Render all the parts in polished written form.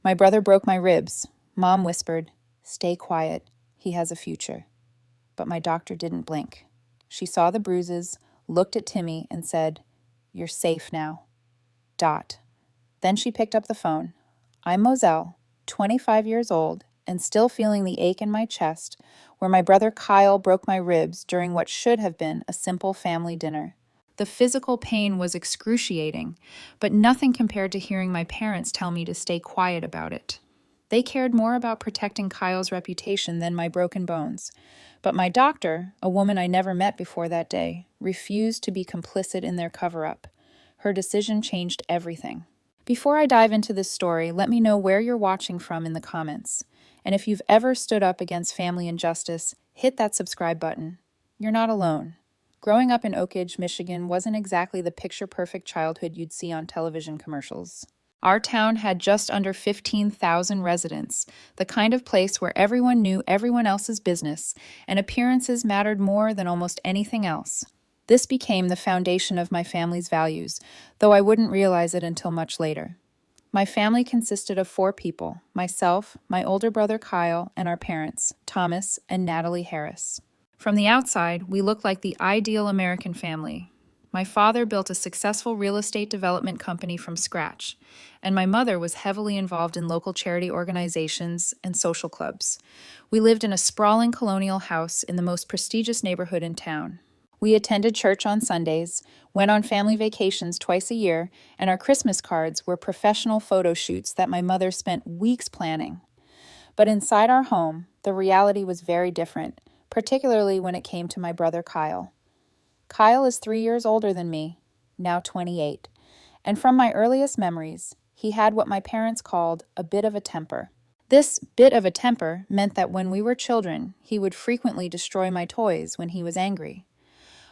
My brother broke my ribs. Mom whispered, "Stay quiet. He has a future." But my doctor didn't blink. She saw the bruises, looked at Timmy, and said, "You're safe now. Dot." Then she picked up the phone. "I'm Moselle, 25 years old, and still feeling the ache in my chest where my brother Kyle broke my ribs during what should have been a simple family dinner." The physical pain was excruciating, but nothing compared to hearing my parents tell me to stay quiet about it. They cared more about protecting Kyle's reputation than my broken bones. But my doctor, a woman I never met before that day, refused to be complicit in their cover-up. Her decision changed everything. Before I dive into this story, let me know where you're watching from in the comments. And if you've ever stood up against family injustice, hit that subscribe button. You're not alone. Growing up in Oak Ridge, Michigan wasn't exactly the picture-perfect childhood you'd see on television commercials. Our town had just under 15,000 residents, the kind of place where everyone knew everyone else's business, and appearances mattered more than almost anything else. This became the foundation of my family's values, though I wouldn't realize it until much later. My family consisted of 4 people: myself, my older brother Kyle, and our parents, Thomas and Natalie Harris. From the outside, we looked like the ideal American family. My father built a successful real estate development company from scratch, and my mother was heavily involved in local charity organizations and social clubs. We lived in a sprawling colonial house in the most prestigious neighborhood in town. We attended church on Sundays, went on family vacations twice a year, and our Christmas cards were professional photo shoots that my mother spent weeks planning. But inside our home, the reality was very different, particularly when it came to my brother Kyle. Kyle is 3 years older than me, now 28, and from my earliest memories, he had what my parents called a bit of a temper. This bit of a temper meant that when we were children, he would frequently destroy my toys when he was angry.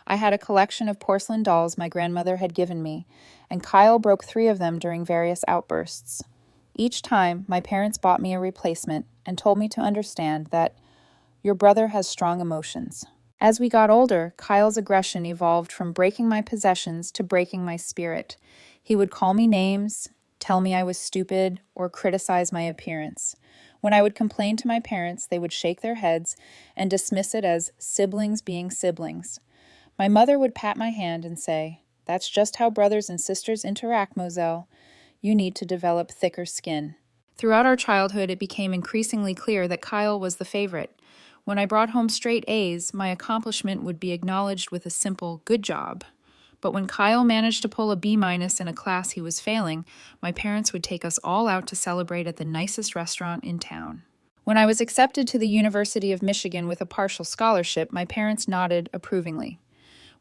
I had a collection of porcelain dolls my grandmother had given me, and Kyle broke 3 of them during various outbursts. Each time, my parents bought me a replacement and told me to understand that your brother has strong emotions. As we got older, Kyle's aggression evolved from breaking my possessions to breaking my spirit. He would call me names, tell me I was stupid, or criticize my appearance. When I would complain to my parents, they would shake their heads and dismiss it as siblings being siblings. My mother would pat my hand and say, "That's just how brothers and sisters interact, Moselle. You need to develop thicker skin." Throughout our childhood, it became increasingly clear that Kyle was the favorite. When I brought home straight A's, my accomplishment would be acknowledged with a simple "good job." But when Kyle managed to pull a B- in a class he was failing, my parents would take us all out to celebrate at the nicest restaurant in town. When I was accepted to the University of Michigan with a partial scholarship, my parents nodded approvingly.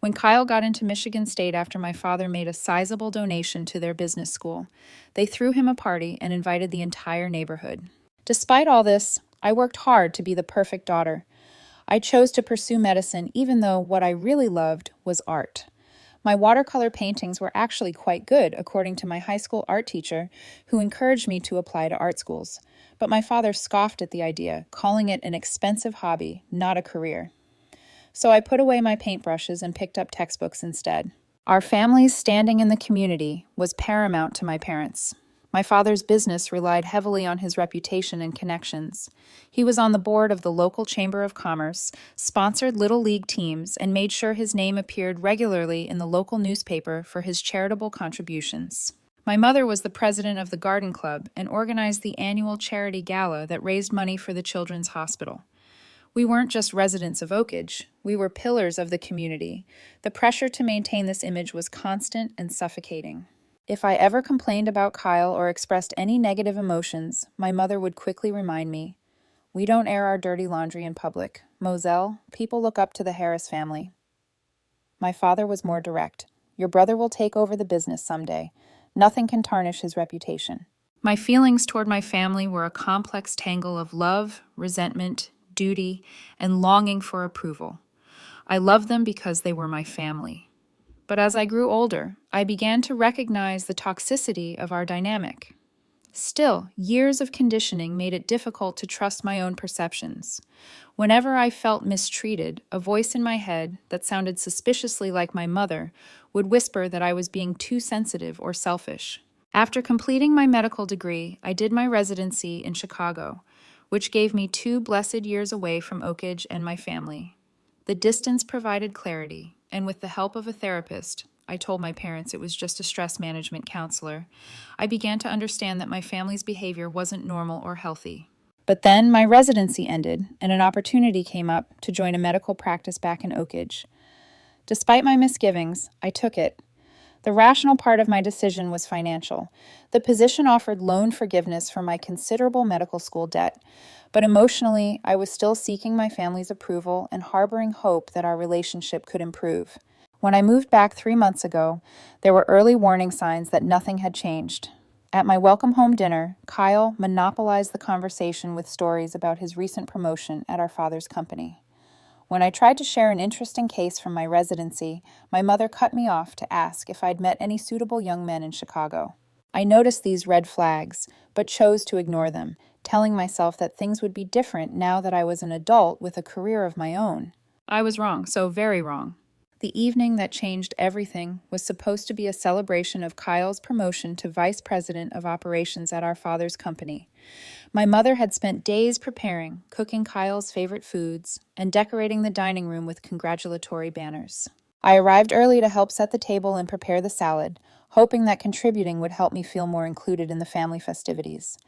When Kyle got into Michigan State after my father made a sizable donation to their business school, they threw him a party and invited the entire neighborhood. Despite all this, I worked hard to be the perfect daughter. I chose to pursue medicine even though what I really loved was art. My watercolor paintings were actually quite good, according to my high school art teacher, who encouraged me to apply to art schools. But my father scoffed at the idea, calling it an expensive hobby, not a career. So I put away my paintbrushes and picked up textbooks instead. Our family's standing in the community was paramount to my parents. My father's business relied heavily on his reputation and connections. He was on the board of the local Chamber of Commerce, sponsored Little League teams, and made sure his name appeared regularly in the local newspaper for his charitable contributions. My mother was the president of the Garden Club and organized the annual charity gala that raised money for the Children's Hospital. We weren't just residents of Oak Ridge, we were pillars of the community. The pressure to maintain this image was constant and suffocating. If I ever complained about Kyle or expressed any negative emotions, my mother would quickly remind me, "We don't air our dirty laundry in public. Moselle, people look up to the Harris family." My father was more direct. "Your brother will take over the business someday. Nothing can tarnish his reputation." My feelings toward my family were a complex tangle of love, resentment, duty, and longing for approval. I loved them because they were my family. But as I grew older, I began to recognize the toxicity of our dynamic. Still, years of conditioning made it difficult to trust my own perceptions. Whenever I felt mistreated, a voice in my head that sounded suspiciously like my mother would whisper that I was being too sensitive or selfish. After completing my medical degree, I did my residency in Chicago, which gave me 2 blessed years away from Oakage and my family. The distance provided clarity, and with the help of a therapist, I told my parents it was just a stress management counselor, I began to understand that my family's behavior wasn't normal or healthy. But then my residency ended, and an opportunity came up to join a medical practice back in Oakage. Despite my misgivings, I took it. The rational part of my decision was financial. The position offered loan forgiveness for my considerable medical school debt, but emotionally, I was still seeking my family's approval and harboring hope that our relationship could improve. When I moved back 3 months ago, there were early warning signs that nothing had changed. At my welcome home dinner, Kyle monopolized the conversation with stories about his recent promotion at our father's company. When I tried to share an interesting case from my residency, my mother cut me off to ask if I'd met any suitable young men in Chicago. I noticed these red flags, but chose to ignore them, telling myself that things would be different now that I was an adult with a career of my own. I was wrong, so very wrong. The evening that changed everything was supposed to be a celebration of Kyle's promotion to Vice President of Operations at our father's company. My mother had spent days preparing, cooking Kyle's favorite foods, and decorating the dining room with congratulatory banners. I arrived early to help set the table and prepare the salad, hoping that contributing would help me feel more included in the family festivities.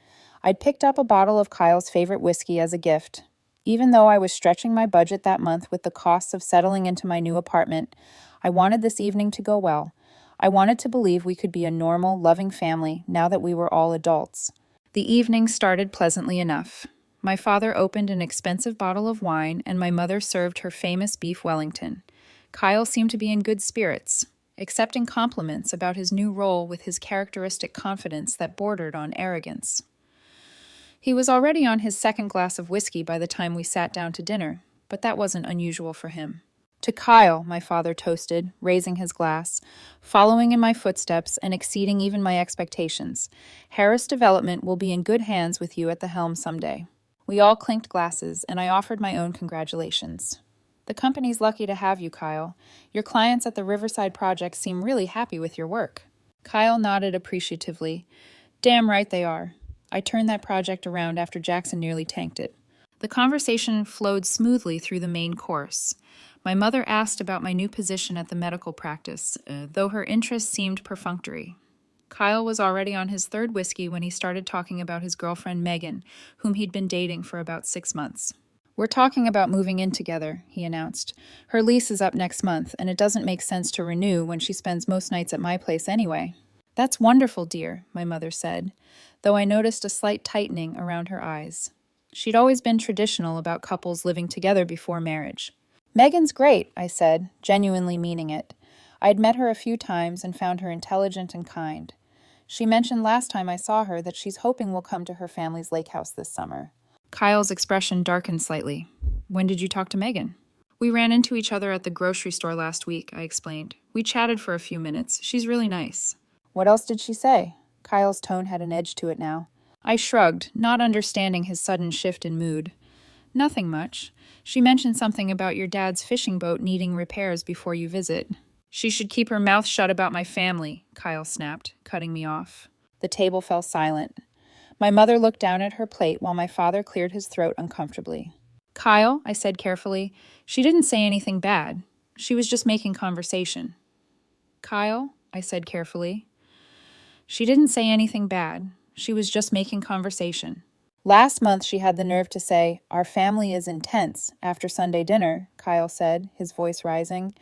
I'd picked up a bottle of Kyle's favorite whiskey as a gift. Even though I was stretching my budget that month with the costs of settling into my new apartment, I wanted this evening to go well. I wanted to believe we could be a normal, loving family now that we were all adults. The evening started pleasantly enough. My father opened an expensive bottle of wine, and my mother served her famous beef Wellington. Kyle seemed to be in good spirits, accepting compliments about his new role with his characteristic confidence that bordered on arrogance. He was already on his second glass of whiskey by the time we sat down to dinner, but that wasn't unusual for him. To Kyle, my father toasted, raising his glass, following in my footsteps and exceeding even my expectations. Harris Development will be in good hands with you at the helm someday. We all clinked glasses, and I offered my own congratulations. The company's lucky to have you, Kyle. Your clients at the Riverside Project seem really happy with your work. Kyle nodded appreciatively. Damn right they are. I turned that project around after Jackson nearly tanked it. The conversation flowed smoothly through the main course. My mother asked about my new position at the medical practice, though her interest seemed perfunctory. Kyle was already on his third whiskey when he started talking about his girlfriend Megan, whom he'd been dating for about 6 months. We're talking about moving in together, he announced. Her lease is up next month, and it doesn't make sense to renew when she spends most nights at my place anyway. That's wonderful, dear, my mother said, though I noticed a slight tightening around her eyes. She'd always been traditional about couples living together before marriage. Megan's great, I said, genuinely meaning it. I'd met her a few times and found her intelligent and kind. She mentioned last time I saw her that she's hoping we'll come to her family's lake house this summer. Kyle's expression darkened slightly. When did you talk to Megan? We ran into each other at the grocery store last week, I explained. We chatted for a few minutes. She's really nice. What else did she say? Kyle's tone had an edge to it now. I shrugged, not understanding his sudden shift in mood. Nothing much. She mentioned something about your dad's fishing boat needing repairs before you visit. She should keep her mouth shut about my family, Kyle snapped, cutting me off. The table fell silent. My mother looked down at her plate while my father cleared his throat uncomfortably. Kyle, I said carefully, she didn't say anything bad. She was just making conversation. Kyle, I said carefully. She didn't say anything bad. She was just making conversation. Last month she had the nerve to say, "Our family is intense," after Sunday dinner, Kyle said, his voice rising.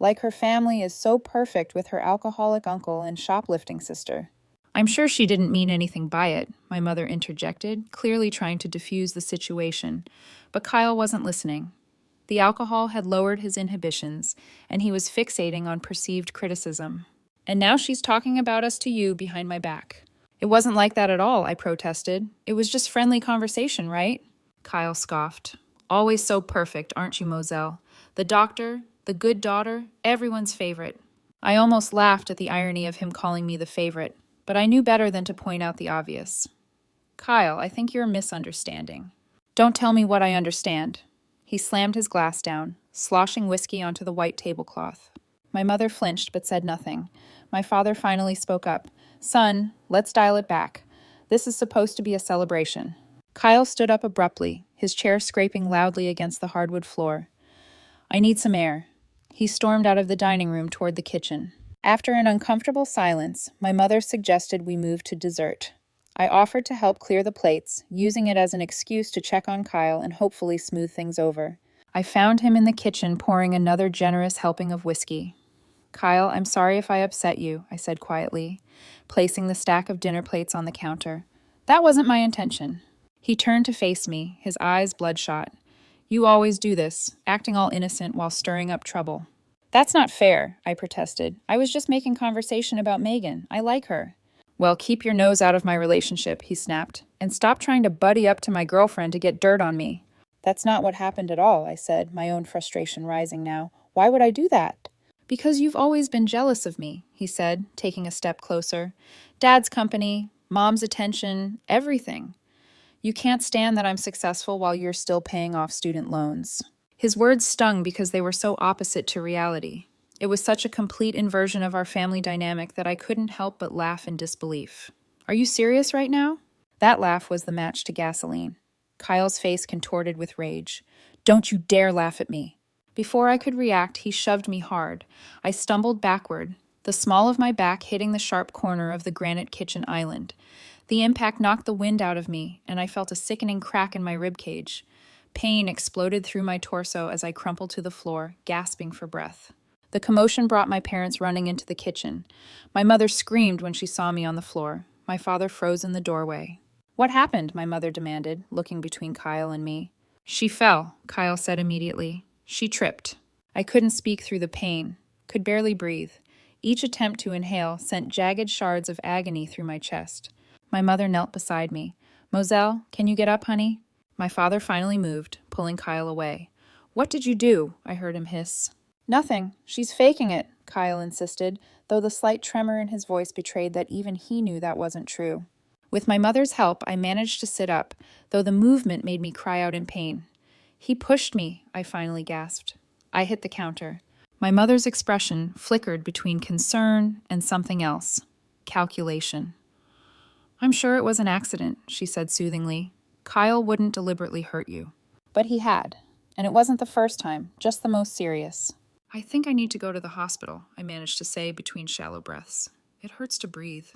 Like her family is so perfect with her alcoholic uncle and shoplifting sister. I'm sure she didn't mean anything by it, my mother interjected, clearly trying to diffuse the situation. But Kyle wasn't listening. The alcohol had lowered his inhibitions, and he was fixating on perceived criticism. And now she's talking about us to you behind my back. It wasn't like that at all, I protested. It was just friendly conversation, right? Kyle scoffed. Always so perfect, aren't you, Moselle? The doctor, the good daughter, everyone's favorite. I almost laughed at the irony of him calling me the favorite, but I knew better than to point out the obvious. Kyle, I think you're misunderstanding. Don't tell me what I understand. He slammed his glass down, sloshing whiskey onto the white tablecloth. My mother flinched but said nothing. My father finally spoke up. Son, let's dial it back. This is supposed to be a celebration. Kyle stood up abruptly, his chair scraping loudly against the hardwood floor. I need some air. He stormed out of the dining room toward the kitchen. After an uncomfortable silence, my mother suggested we move to dessert. I offered to help clear the plates, using it as an excuse to check on Kyle and hopefully smooth things over. I found him in the kitchen pouring another generous helping of whiskey. Kyle, I'm sorry if I upset you, I said quietly, placing the stack of dinner plates on the counter. That wasn't my intention. He turned to face me, his eyes bloodshot. You always do this, acting all innocent while stirring up trouble. That's not fair, I protested. I was just making conversation about Megan. I like her. Well, keep your nose out of my relationship, he snapped, and stop trying to buddy up to my girlfriend to get dirt on me. That's not what happened at all, I said, my own frustration rising now. Why would I do that? Because you've always been jealous of me, he said, taking a step closer. Dad's company, Mom's attention, everything. You can't stand that I'm successful while you're still paying off student loans. His words stung because they were so opposite to reality. It was such a complete inversion of our family dynamic that I couldn't help but laugh in disbelief. Are you serious right now? That laugh was the match to gasoline. Kyle's face contorted with rage. Don't you dare laugh at me. Before I could react, he shoved me hard. I stumbled backward, the small of my back hitting the sharp corner of the granite kitchen island. The impact knocked the wind out of me, and I felt a sickening crack in my ribcage. Pain exploded through my torso as I crumpled to the floor, gasping for breath. The commotion brought my parents running into the kitchen. My mother screamed when she saw me on the floor. My father froze in the doorway. What happened? My mother demanded, looking between Kyle and me. She fell, Kyle said immediately. She tripped. I couldn't speak through the pain, could barely breathe. Each attempt to inhale sent jagged shards of agony through my chest. My mother knelt beside me. Moselle, can you get up, honey? My father finally moved, pulling Kyle away. What did you do? I heard him hiss. Nothing. She's faking it, Kyle insisted, though the slight tremor in his voice betrayed that even he knew that wasn't true. With my mother's help, I managed to sit up, though the movement made me cry out in pain. He pushed me, I finally gasped. I hit the counter. My mother's expression flickered between concern and something else. Calculation. I'm sure it was an accident, she said soothingly. Kyle wouldn't deliberately hurt you. But he had. And it wasn't the first time, just the most serious. I think I need to go to the hospital, I managed to say between shallow breaths. It hurts to breathe.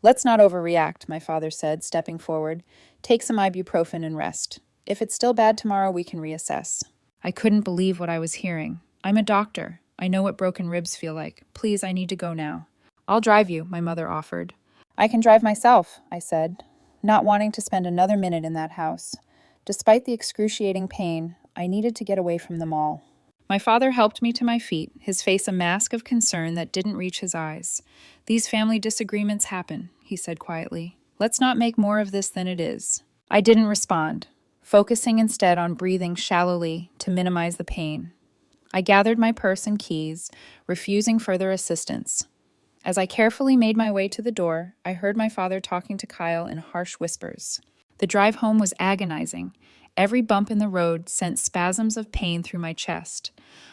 Let's not overreact, my father said, stepping forward. Take some ibuprofen and rest. If it's still bad tomorrow, we can reassess. I couldn't believe what I was hearing. I'm a doctor. I know what broken ribs feel like. Please, I need to go now. I'll drive you, my mother offered. I can drive myself, I said, not wanting to spend another minute in that house. Despite the excruciating pain, I needed to get away from them all. My father helped me to my feet, his face a mask of concern that didn't reach his eyes. These family disagreements happen, he said quietly. Let's not make more of this than it is. I didn't respond, focusing instead on breathing shallowly to minimize the pain. I gathered my purse and keys, refusing further assistance. As I carefully made my way to the door, I heard my father talking to Kyle in harsh whispers. The drive home was agonizing. Every bump in the road sent spasms of pain through my chest.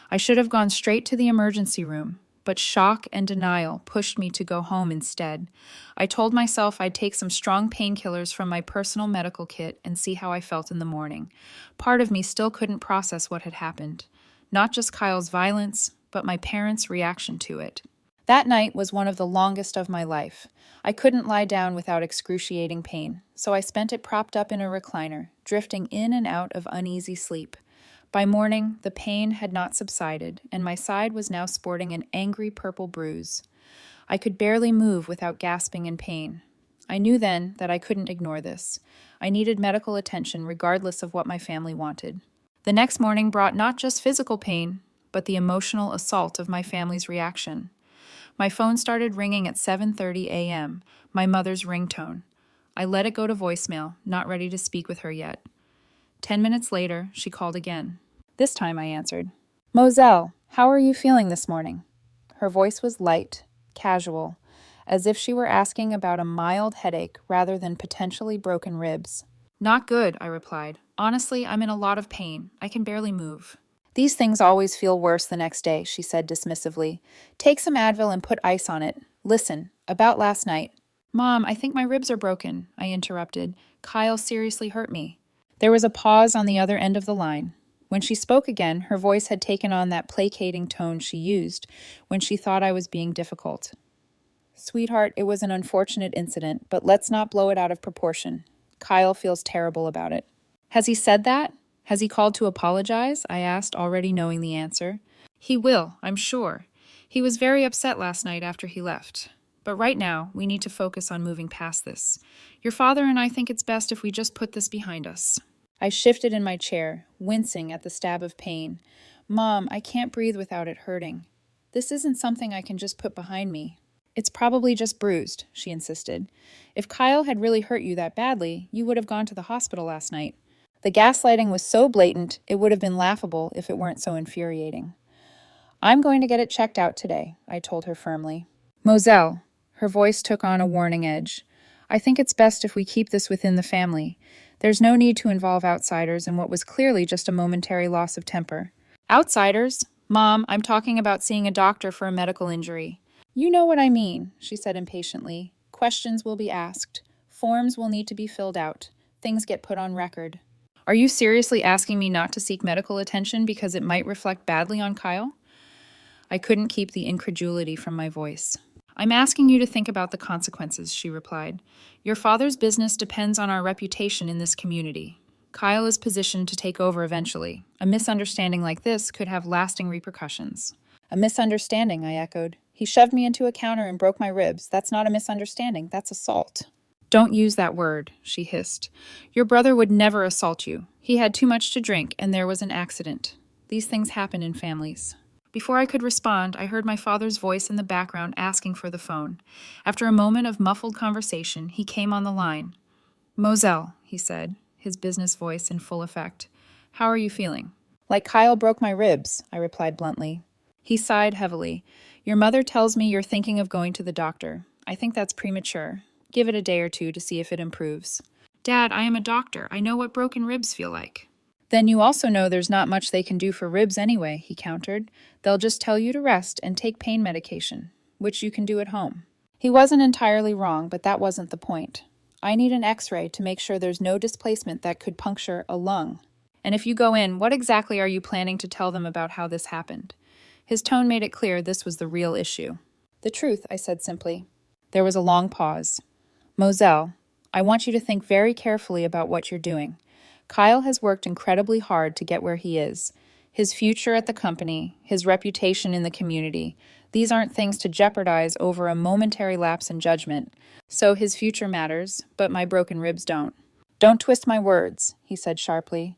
I should have gone straight to the emergency room, but shock and denial pushed me to go home instead. I told myself I'd take some strong painkillers from my personal medical kit and see how I felt in the morning. Part of me still couldn't process what had happened. Not just Kyle's violence, but my parents' reaction to it. That night was one of the longest of my life. I couldn't lie down without excruciating pain, so I spent it propped up in a recliner, drifting in and out of uneasy sleep. By morning, the pain had not subsided, and my side was now sporting an angry purple bruise. I could barely move without gasping in pain. I knew then that I couldn't ignore this. I needed medical attention regardless of what my family wanted. The next morning brought not just physical pain, but the emotional assault of my family's reaction. My phone started ringing at 7:30 a.m., my mother's ringtone. I let it go to voicemail, not ready to speak with her yet. 10 minutes later, she called again. This time I answered. Moselle, how are you feeling this morning? Her voice was light, casual, as if she were asking about a mild headache rather than potentially broken ribs. Not good, I replied. Honestly, I'm in a lot of pain. I can barely move. These things always feel worse the next day, she said dismissively. Take some Advil and put ice on it. Listen, about last night. Mom, I think my ribs are broken, I interrupted. Kyle seriously hurt me. There was a pause on the other end of the line. When she spoke again, her voice had taken on that placating tone she used when she thought I was being difficult. Sweetheart, it was an unfortunate incident, but let's not blow it out of proportion. Kyle feels terrible about it. Has he said that? Has he called to apologize? I asked, already knowing the answer. He will, I'm sure. He was very upset last night after he left. But right now, we need to focus on moving past this. Your father and I think it's best if we just put this behind us. I shifted in my chair, wincing at the stab of pain. Mom, I can't breathe without it hurting. This isn't something I can just put behind me. It's probably just bruised, she insisted. If Kyle had really hurt you that badly, you would have gone to the hospital last night. The gaslighting was so blatant, it would have been laughable if it weren't so infuriating. I'm going to get it checked out today, I told her firmly. Moselle, her voice took on a warning edge. I think it's best if we keep this within the family. There's no need to involve outsiders in what was clearly just a momentary loss of temper. Outsiders? Mom, I'm talking about seeing a doctor for a medical injury. You know what I mean, she said impatiently. Questions will be asked. Forms will need to be filled out. Things get put on record. Are you seriously asking me not to seek medical attention because it might reflect badly on Kyle? I couldn't keep the incredulity from my voice. I'm asking you to think about the consequences, she replied. Your father's business depends on our reputation in this community. Kyle is positioned to take over eventually. A misunderstanding like this could have lasting repercussions. A misunderstanding, I echoed. He shoved me into a counter and broke my ribs. That's not a misunderstanding, that's assault. Don't use that word, she hissed. Your brother would never assault you. He had too much to drink, and there was an accident. These things happen in families. Before I could respond, I heard my father's voice in the background asking for the phone. After a moment of muffled conversation, he came on the line. Moselle, he said, his business voice in full effect. How are you feeling? Like Kyle broke my ribs, I replied bluntly. He sighed heavily. Your mother tells me you're thinking of going to the doctor. I think that's premature. Give it a day or two to see if it improves. Dad, I am a doctor. I know what broken ribs feel like. Then you also know there's not much they can do for ribs anyway, he countered. They'll just tell you to rest and take pain medication, which you can do at home. He wasn't entirely wrong, but that wasn't the point. I need an x-ray to make sure there's no displacement that could puncture a lung. And if you go in, what exactly are you planning to tell them about how this happened? His tone made it clear this was the real issue. The truth, I said simply. There was a long pause. Moselle, I want you to think very carefully about what you're doing. Kyle has worked incredibly hard to get where he is. His future at the company, his reputation in the community, these aren't things to jeopardize over a momentary lapse in judgment. So his future matters, but my broken ribs don't. Don't twist my words, he said sharply.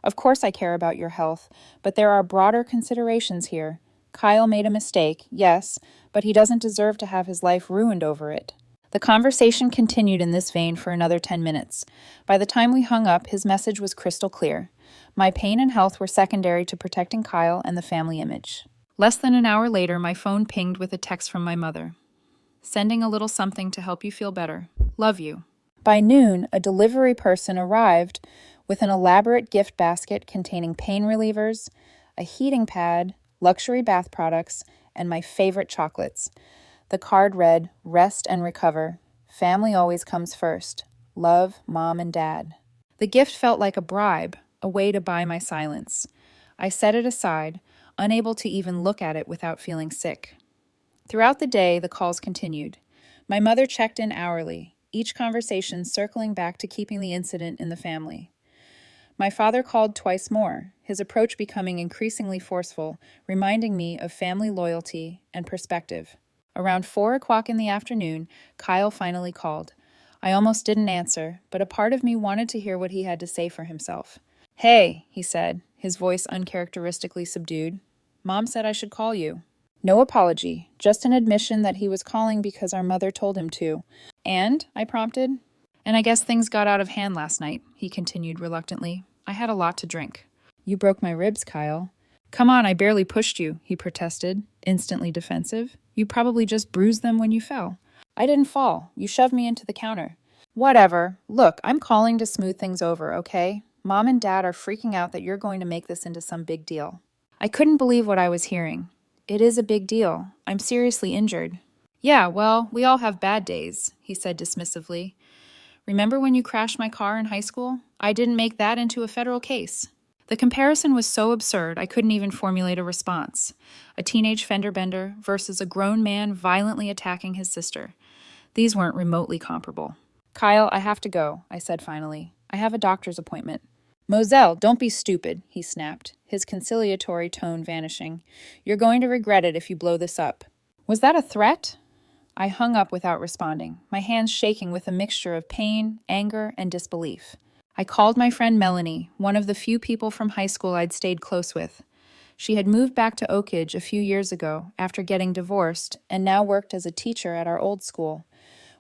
Of course I care about your health, but there are broader considerations here. Kyle made a mistake, yes, but he doesn't deserve to have his life ruined over it. The conversation continued in this vein for another 10 minutes. By the time we hung up, his message was crystal clear. My pain and health were secondary to protecting Kyle and the family image. Less than an hour later, my phone pinged with a text from my mother. Sending a little something to help you feel better. Love you. By noon, a delivery person arrived with an elaborate gift basket containing pain relievers, a heating pad, luxury bath products, and my favorite chocolates. The card read, Rest and recover. Family always comes first. Love, Mom and Dad. The gift felt like a bribe, a way to buy my silence. I set it aside, unable to even look at it without feeling sick. Throughout the day, the calls continued. My mother checked in hourly, each conversation circling back to keeping the incident in the family. My father called twice more, his approach becoming increasingly forceful, reminding me of family loyalty and perspective. Around 4 o'clock in the afternoon, Kyle finally called. I almost didn't answer, but a part of me wanted to hear what he had to say for himself. Hey, he said, his voice uncharacteristically subdued. Mom said I should call you. No apology, just an admission that he was calling because our mother told him to. And, I prompted. And I guess things got out of hand last night, he continued reluctantly. I had a lot to drink. You broke my ribs, Kyle. Come on, I barely pushed you, he protested, instantly defensive. You probably just bruised them when you fell. I didn't fall. You shoved me into the counter. Whatever. Look, I'm calling to smooth things over, okay? Mom and Dad are freaking out that you're going to make this into some big deal. I couldn't believe what I was hearing. It is a big deal. I'm seriously injured. Yeah, well, we all have bad days, he said dismissively. Remember when you crashed my car in high school? I didn't make that into a federal case. The comparison was so absurd I couldn't even formulate a response. A teenage fender bender versus a grown man violently attacking his sister. These weren't remotely comparable. Kyle, I have to go, I said finally. I have a doctor's appointment. Moselle, don't be stupid, he snapped, his conciliatory tone vanishing. You're going to regret it if you blow this up. Was that a threat? I hung up without responding, my hands shaking with a mixture of pain, anger, and disbelief. I called my friend Melanie, one of the few people from high school I'd stayed close with. She had moved back to Oak Ridge a few years ago after getting divorced and now worked as a teacher at our old school.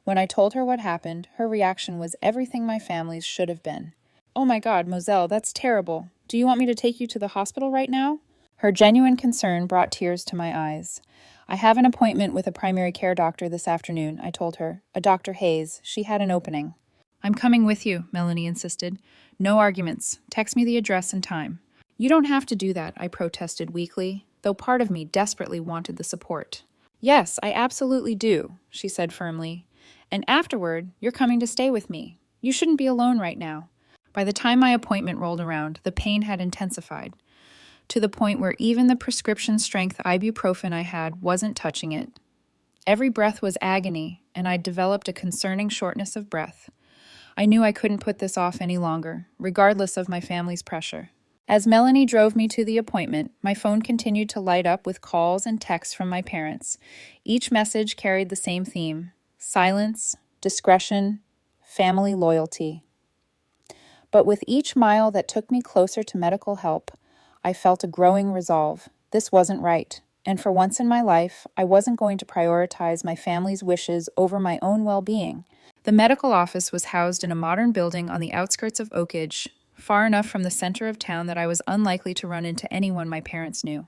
When I told her what happened, her reaction was everything my family's should have been. Oh my God, Moselle, that's terrible. Do you want me to take you to the hospital right now? Her genuine concern brought tears to my eyes. I have an appointment with a primary care doctor this afternoon, I told her. A Dr. Hayes. She had an opening. I'm coming with you, Melanie insisted. No arguments. Text me the address and time. You don't have to do that, I protested weakly, though part of me desperately wanted the support. Yes, I absolutely do, she said firmly. And afterward, you're coming to stay with me. You shouldn't be alone right now. By the time my appointment rolled around, the pain had intensified, to the point where even the prescription-strength ibuprofen I had wasn't touching it. Every breath was agony, and I'd developed a concerning shortness of breath. I knew I couldn't put this off any longer, regardless of my family's pressure. As Melanie drove me to the appointment, my phone continued to light up with calls and texts from my parents. Each message carried the same theme: silence, discretion, family loyalty. But with each mile that took me closer to medical help, I felt a growing resolve. This wasn't right, and for once in my life, I wasn't going to prioritize my family's wishes over my own well-being. The medical office was housed in a modern building on the outskirts of Oak Ridge, far enough from the center of town that I was unlikely to run into anyone my parents knew.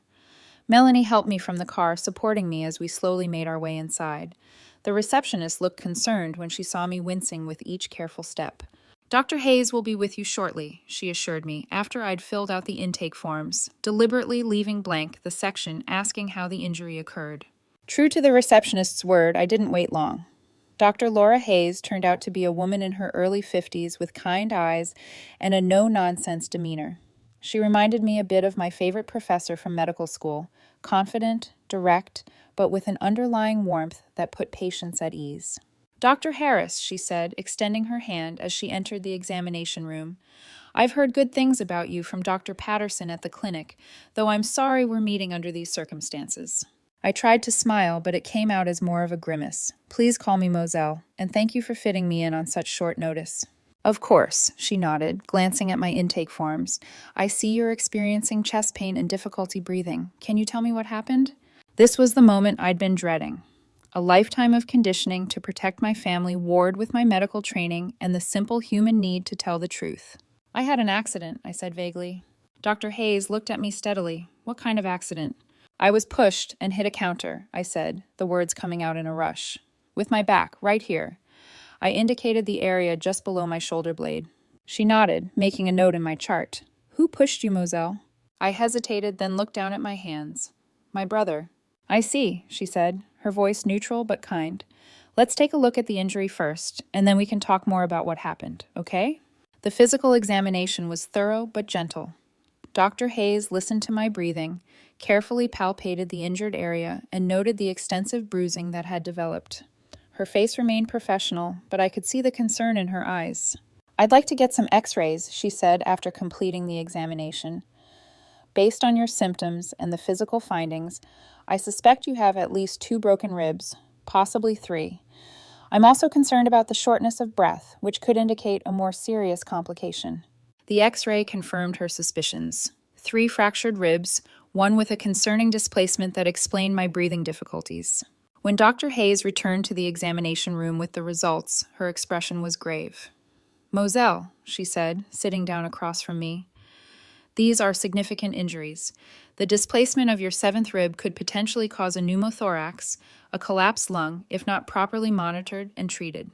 Melanie helped me from the car, supporting me as we slowly made our way inside. The receptionist looked concerned when she saw me wincing with each careful step. Dr. Hayes will be with you shortly, she assured me, after I'd filled out the intake forms, deliberately leaving blank the section asking how the injury occurred. True to the receptionist's word, I didn't wait long. Dr. Laura Hayes turned out to be a woman in her early 50s with kind eyes and a no-nonsense demeanor. She reminded me a bit of my favorite professor from medical school, confident, direct, but with an underlying warmth that put patients at ease. Dr. Harris, she said, extending her hand as she entered the examination room. I've heard good things about you from Dr. Patterson at the clinic, though I'm sorry we're meeting under these circumstances. I tried to smile, but it came out as more of a grimace. Please call me Moselle, and thank you for fitting me in on such short notice. Of course, she nodded, glancing at my intake forms. I see you're experiencing chest pain and difficulty breathing. Can you tell me what happened? This was the moment I'd been dreading. A lifetime of conditioning to protect my family warred with my medical training and the simple human need to tell the truth. I had an accident, I said vaguely. Dr. Hayes looked at me steadily. What kind of accident? I was pushed and hit a counter, I said, the words coming out in a rush. With my back, right here. I indicated the area just below my shoulder blade. She nodded, making a note in my chart. Who pushed you, Moselle? I hesitated, then looked down at my hands. My brother. I see, she said, her voice neutral but kind. Let's take a look at the injury first, and then we can talk more about what happened, okay? The physical examination was thorough but gentle. Dr. Hayes listened to my breathing, carefully palpated the injured area, and noted the extensive bruising that had developed. Her face remained professional, but I could see the concern in her eyes. I'd like to get some x-rays, she said after completing the examination. Based on your symptoms and the physical findings, I suspect you have at least 2 broken ribs, possibly 3. I'm also concerned about the shortness of breath, which could indicate a more serious complication. The X-ray confirmed her suspicions. 3 fractured ribs, one with a concerning displacement that explained my breathing difficulties. When Dr. Hayes returned to the examination room with the results, her expression was grave. Moselle, she said, sitting down across from me. These are significant injuries. The displacement of your 7th rib could potentially cause a pneumothorax, a collapsed lung, if not properly monitored and treated.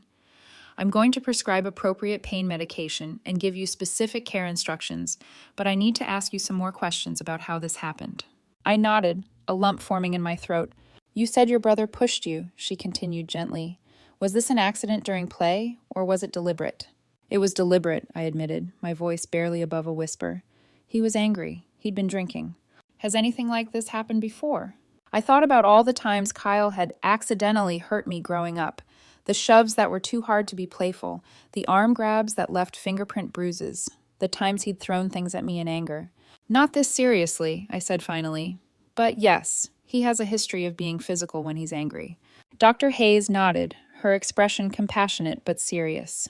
I'm going to prescribe appropriate pain medication and give you specific care instructions, but I need to ask you some more questions about how this happened. I nodded, a lump forming in my throat. You said your brother pushed you, she continued gently. Was this an accident during play, or was it deliberate? It was deliberate, I admitted, my voice barely above a whisper. He was angry. He'd been drinking. Has anything like this happened before? I thought about all the times Kyle had accidentally hurt me growing up. The shoves that were too hard to be playful, the arm grabs that left fingerprint bruises, the times he'd thrown things at me in anger. Not this seriously, I said finally. But yes, he has a history of being physical when he's angry. Dr. Hayes nodded, her expression compassionate but serious.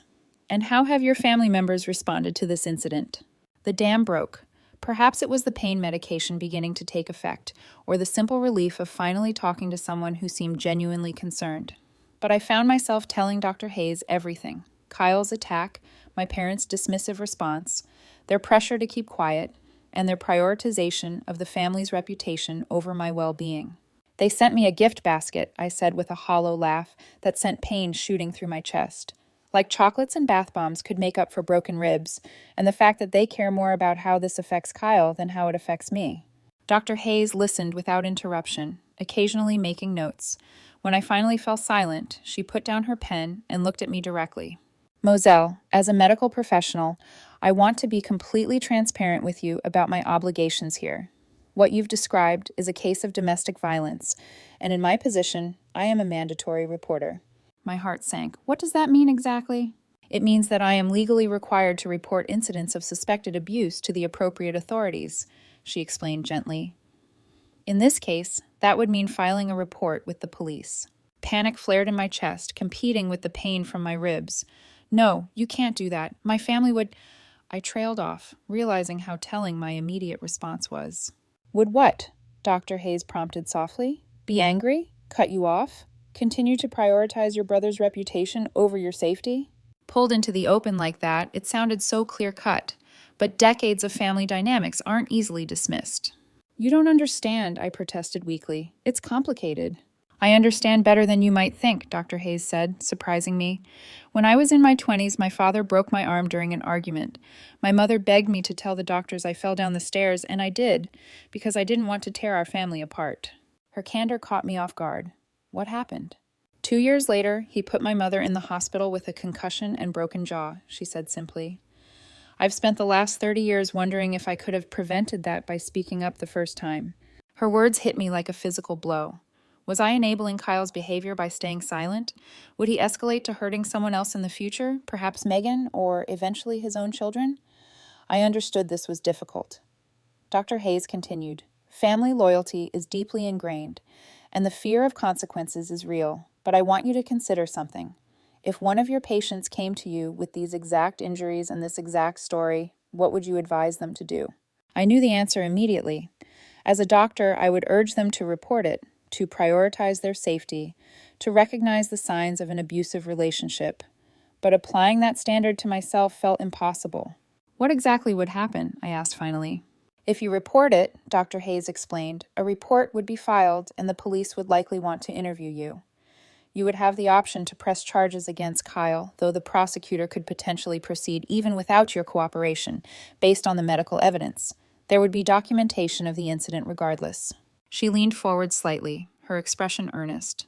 And how have your family members responded to this incident? The dam broke. Perhaps it was the pain medication beginning to take effect, or the simple relief of finally talking to someone who seemed genuinely concerned. But I found myself telling Dr. Hayes everything. Kyle's attack, my parents' dismissive response, their pressure to keep quiet, and their prioritization of the family's reputation over my well-being. They sent me a gift basket, I said with a hollow laugh that sent pain shooting through my chest. Like chocolates and bath bombs could make up for broken ribs, and the fact that they care more about how this affects Kyle than how it affects me. Dr. Hayes listened without interruption, occasionally making notes. When I finally fell silent, she put down her pen and looked at me directly. Moselle, as a medical professional, I want to be completely transparent with you about my obligations here. What you've described is a case of domestic violence, and in my position, I am a mandatory reporter. My heart sank. What does that mean exactly? It means that I am legally required to report incidents of suspected abuse to the appropriate authorities, she explained gently. In this case, that would mean filing a report with the police. Panic flared in my chest, competing with the pain from my ribs. No, you can't do that. My family would... I trailed off, realizing how telling my immediate response was. Would what? Dr. Hayes prompted softly. Be angry? Cut you off? Continue to prioritize your brother's reputation over your safety? Pulled into the open like that, it sounded so clear-cut. But decades of family dynamics aren't easily dismissed. You don't understand, I protested weakly. It's complicated. I understand better than you might think, Dr. Hayes said, surprising me. When I was in my 20s, my father broke my arm during an argument. My mother begged me to tell the doctors I fell down the stairs, and I did, because I didn't want to tear our family apart. Her candor caught me off guard. What happened? 2 years later, he put my mother in the hospital with a concussion and broken jaw, she said simply. I've spent the last 30 years wondering if I could have prevented that by speaking up the first time. Her words hit me like a physical blow. Was I enabling Kyle's behavior by staying silent? Would he escalate to hurting someone else in the future, perhaps Megan, or eventually his own children? I understood this was difficult. Dr. Hayes continued, family loyalty is deeply ingrained, and the fear of consequences is real, but I want you to consider something. If one of your patients came to you with these exact injuries and this exact story, what would you advise them to do? I knew the answer immediately. As a doctor, I would urge them to report it, to prioritize their safety, to recognize the signs of an abusive relationship. But applying that standard to myself felt impossible. What exactly would happen? I asked finally. If you report it, Dr. Hayes explained, a report would be filed and the police would likely want to interview you. You would have the option to press charges against Kyle, though the prosecutor could potentially proceed even without your cooperation, based on the medical evidence. There would be documentation of the incident regardless. She leaned forward slightly, her expression earnest.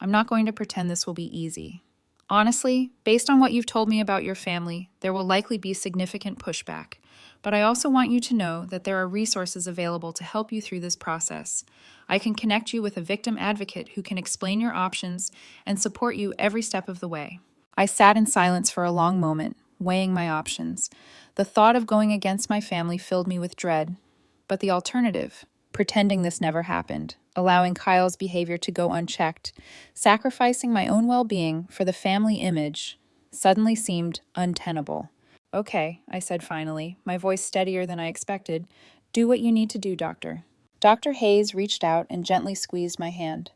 I'm not going to pretend this will be easy. Honestly, based on what you've told me about your family, there will likely be significant pushback. But I also want you to know that there are resources available to help you through this process. I can connect you with a victim advocate who can explain your options and support you every step of the way. I sat in silence for a long moment, weighing my options. The thought of going against my family filled me with dread. But the alternative, pretending this never happened, allowing Kyle's behavior to go unchecked, sacrificing my own well-being for the family image, suddenly seemed untenable. Okay, I said finally, my voice steadier than I expected. Do what you need to do, Doctor. Dr. Hayes reached out and gently squeezed my hand.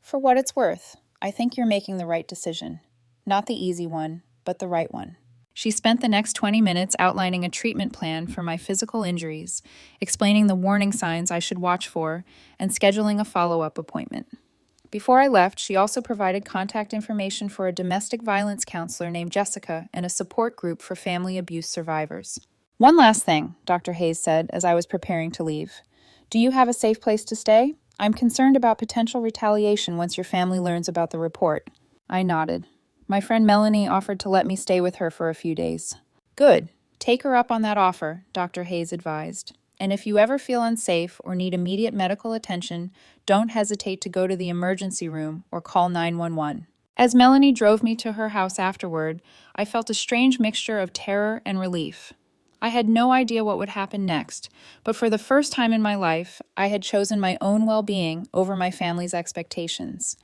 For what it's worth, I think you're making the right decision. Not the easy one, but the right one. She spent the next 20 minutes outlining a treatment plan for my physical injuries, explaining the warning signs I should watch for, and scheduling a follow-up appointment. Before I left, she also provided contact information for a domestic violence counselor named Jessica and a support group for family abuse survivors. One last thing, Dr. Hayes said as I was preparing to leave. Do you have a safe place to stay? I'm concerned about potential retaliation once your family learns about the report. I nodded. My friend Melanie offered to let me stay with her for a few days. Good. Take her up on that offer, Dr. Hayes advised. And if you ever feel unsafe or need immediate medical attention, don't hesitate to go to the emergency room or call 911. As Melanie drove me to her house afterward, I felt a strange mixture of terror and relief. I had no idea what would happen next, but for the first time in my life, I had chosen my own well-being over my family's expectations.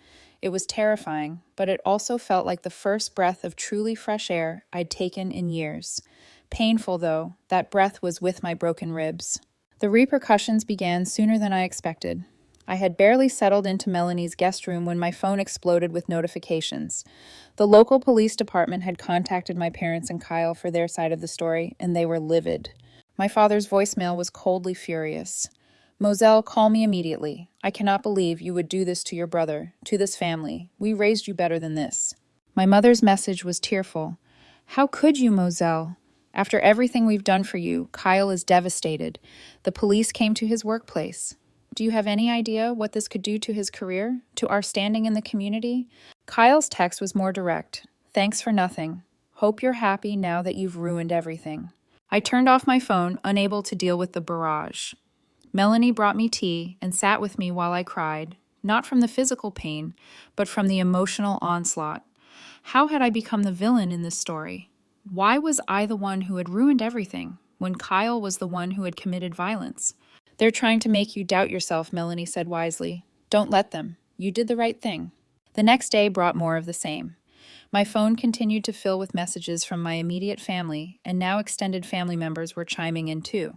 It was terrifying, but it also felt like the first breath of truly fresh air I'd taken in years. Painful, though, that breath was with my broken ribs. The repercussions began sooner than I expected. I had barely settled into Melanie's guest room when my phone exploded with notifications. The local police department had contacted my parents and Kyle for their side of the story, and they were livid. My father's voicemail was coldly furious. Moselle, call me immediately. I cannot believe you would do this to your brother, to this family. We raised you better than this. My mother's message was tearful. How could you, Moselle? After everything we've done for you, Kyle is devastated. The police came to his workplace. Do you have any idea what this could do to his career, to our standing in the community? Kyle's text was more direct. Thanks for nothing. Hope you're happy now that you've ruined everything. I turned off my phone, unable to deal with the barrage. Melanie brought me tea and sat with me while I cried, not from the physical pain, but from the emotional onslaught. How had I become the villain in this story? Why was I the one who had ruined everything, when Kyle was the one who had committed violence? They're trying to make you doubt yourself, Melanie said wisely. Don't let them. You did the right thing. The next day brought more of the same. My phone continued to fill with messages from my immediate family, and now extended family members were chiming in too.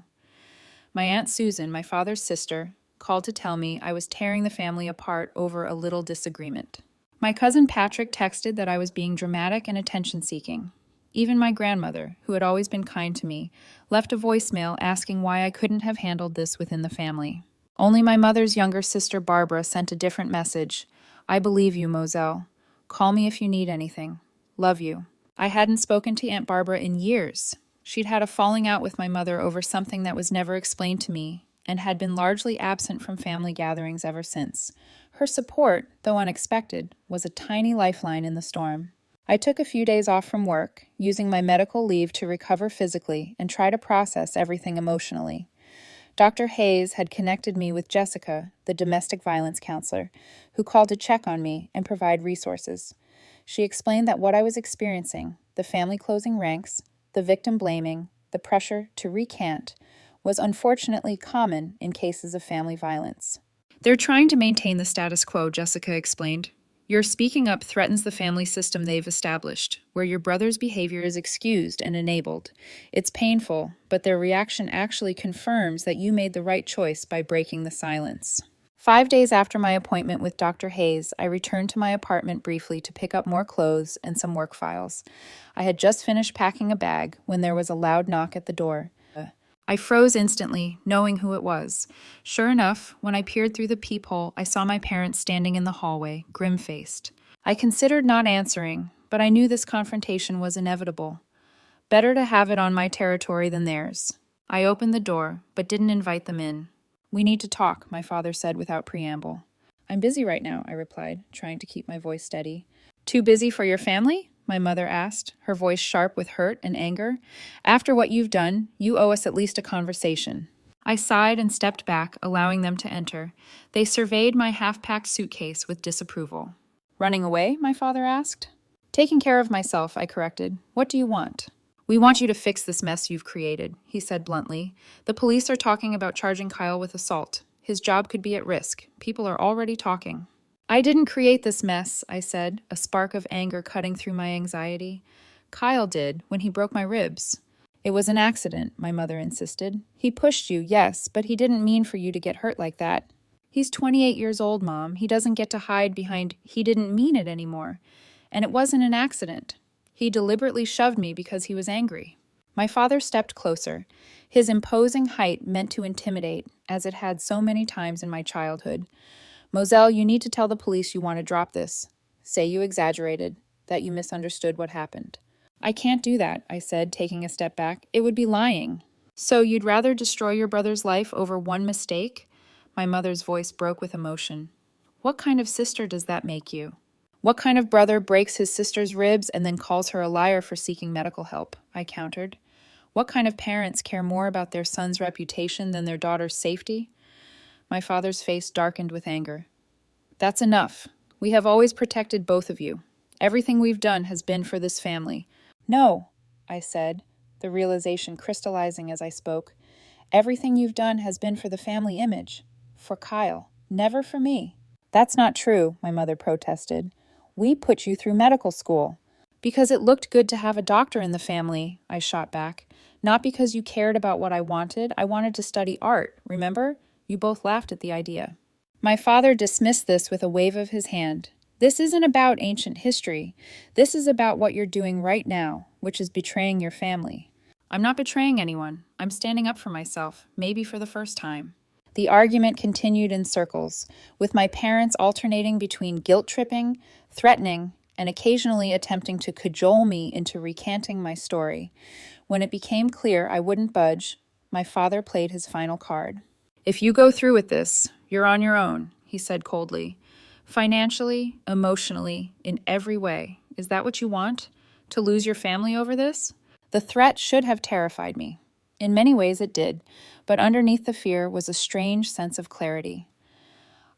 My Aunt Susan, my father's sister, called to tell me I was tearing the family apart over a little disagreement. My cousin Patrick texted that I was being dramatic and attention-seeking. Even my grandmother, who had always been kind to me, left a voicemail asking why I couldn't have handled this within the family. Only my mother's younger sister Barbara sent a different message. I believe you, Moselle. Call me if you need anything. Love you. I hadn't spoken to Aunt Barbara in years. She'd had a falling out with my mother over something that was never explained to me, and had been largely absent from family gatherings ever since. Her support, though unexpected, was a tiny lifeline in the storm. I took a few days off from work, using my medical leave to recover physically and try to process everything emotionally. Dr. Hayes had connected me with Jessica, the domestic violence counselor, who called to check on me and provide resources. She explained that what I was experiencing, the family closing ranks, the victim blaming, the pressure to recant, was unfortunately common in cases of family violence. They're trying to maintain the status quo, Jessica explained. Your speaking up threatens the family system they've established, where your brother's behavior is excused and enabled. It's painful, but their reaction actually confirms that you made the right choice by breaking the silence. 5 days after my appointment with Dr. Hayes, I returned to my apartment briefly to pick up more clothes and some work files. I had just finished packing a bag when there was a loud knock at the door. I froze instantly, knowing who it was. Sure enough, when I peered through the peephole, I saw my parents standing in the hallway, grim-faced. I considered not answering, but I knew this confrontation was inevitable. Better to have it on my territory than theirs. I opened the door, but didn't invite them in. We need to talk, my father said without preamble. I'm busy right now, I replied, trying to keep my voice steady. Too busy for your family? My mother asked, her voice sharp with hurt and anger. After what you've done, you owe us at least a conversation. I sighed and stepped back, allowing them to enter. They surveyed my half-packed suitcase with disapproval. Running away? My father asked. Taking care of myself, I corrected. What do you want? We want you to fix this mess you've created, he said bluntly. The police are talking about charging Kyle with assault. His job could be at risk. People are already talking. I didn't create this mess, I said, a spark of anger cutting through my anxiety. Kyle did, when he broke my ribs. It was an accident, my mother insisted. He pushed you, yes, but he didn't mean for you to get hurt like that. He's 28 years old, Mom. He doesn't get to hide behind he didn't mean it anymore. And it wasn't an accident. He deliberately shoved me because he was angry. My father stepped closer. His imposing height meant to intimidate, as it had so many times in my childhood. Moselle, you need to tell the police you want to drop this. Say you exaggerated, that you misunderstood what happened. I can't do that, I said, taking a step back. It would be lying. So you'd rather destroy your brother's life over one mistake? My mother's voice broke with emotion. What kind of sister does that make you? What kind of brother breaks his sister's ribs and then calls her a liar for seeking medical help? I countered. What kind of parents care more about their son's reputation than their daughter's safety? My father's face darkened with anger. That's enough. We have always protected both of you. Everything we've done has been for this family. No, I said, the realization crystallizing as I spoke. Everything you've done has been for the family image. For Kyle. Never for me. That's not true, my mother protested. We put you through medical school. Because it looked good to have a doctor in the family, I shot back. Not because you cared about what I wanted. I wanted to study art, remember? You both laughed at the idea. My father dismissed this with a wave of his hand. This isn't about ancient history. This is about what you're doing right now, which is betraying your family. I'm not betraying anyone. I'm standing up for myself, maybe for the first time. The argument continued in circles, with my parents alternating between guilt-tripping, threatening, and occasionally attempting to cajole me into recanting my story. When it became clear I wouldn't budge, my father played his final card. If you go through with this, you're on your own, he said coldly. Financially, emotionally, in every way. Is that what you want? To lose your family over this? The threat should have terrified me. In many ways it did, but underneath the fear was a strange sense of clarity.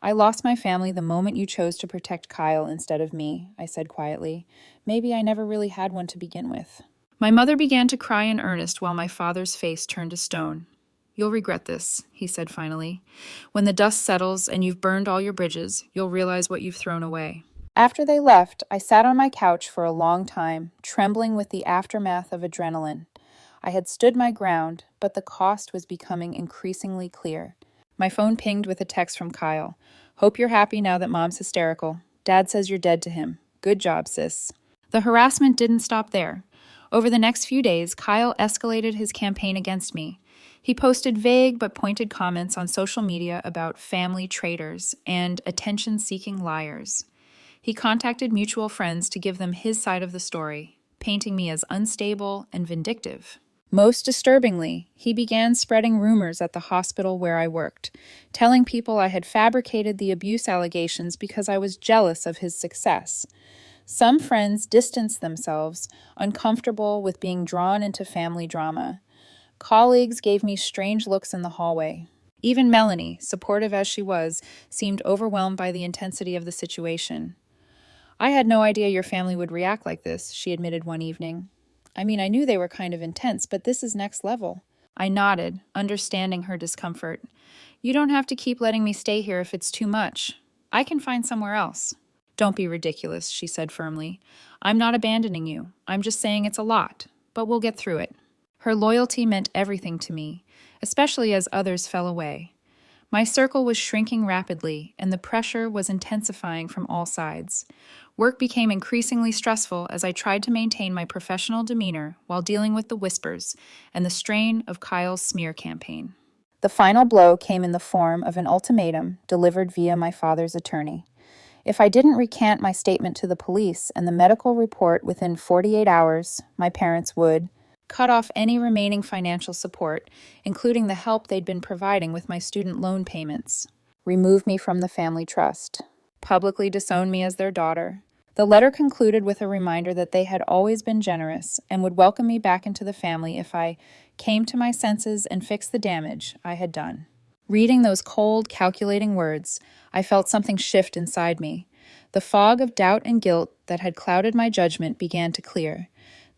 I lost my family the moment you chose to protect Kyle instead of me, I said quietly. Maybe I never really had one to begin with. My mother began to cry in earnest while my father's face turned to stone. You'll regret this, he said finally. When the dust settles and you've burned all your bridges, you'll realize what you've thrown away. After they left, I sat on my couch for a long time, trembling with the aftermath of adrenaline. I had stood my ground, but the cost was becoming increasingly clear. My phone pinged with a text from Kyle. Hope you're happy now that Mom's hysterical. Dad says you're dead to him. Good job, sis. The harassment didn't stop there. Over the next few days, Kyle escalated his campaign against me. He posted vague but pointed comments on social media about family traitors and attention-seeking liars. He contacted mutual friends to give them his side of the story, painting me as unstable and vindictive. Most disturbingly, he began spreading rumors at the hospital where I worked, telling people I had fabricated the abuse allegations because I was jealous of his success. Some friends distanced themselves, uncomfortable with being drawn into family drama. Colleagues gave me strange looks in the hallway. Even Melanie, supportive as she was, seemed overwhelmed by the intensity of the situation. I had no idea your family would react like this, she admitted one evening. I mean, I knew they were kind of intense, but this is next level. I nodded, understanding her discomfort. You don't have to keep letting me stay here if it's too much. I can find somewhere else. Don't be ridiculous, she said firmly. I'm not abandoning you. I'm just saying it's a lot, but we'll get through it. Her loyalty meant everything to me, especially as others fell away. My circle was shrinking rapidly, and the pressure was intensifying from all sides. Work became increasingly stressful as I tried to maintain my professional demeanor while dealing with the whispers and the strain of Kyle's smear campaign. The final blow came in the form of an ultimatum delivered via my father's attorney. If I didn't recant my statement to the police and the medical report within 48 hours, my parents would cut off any remaining financial support, including the help they'd been providing with my student loan payments, remove me from the family trust, publicly disown me as their daughter. The letter concluded with a reminder that they had always been generous and would welcome me back into the family if I came to my senses and fixed the damage I had done. Reading those cold, calculating words, I felt something shift inside me. The fog of doubt and guilt that had clouded my judgment began to clear.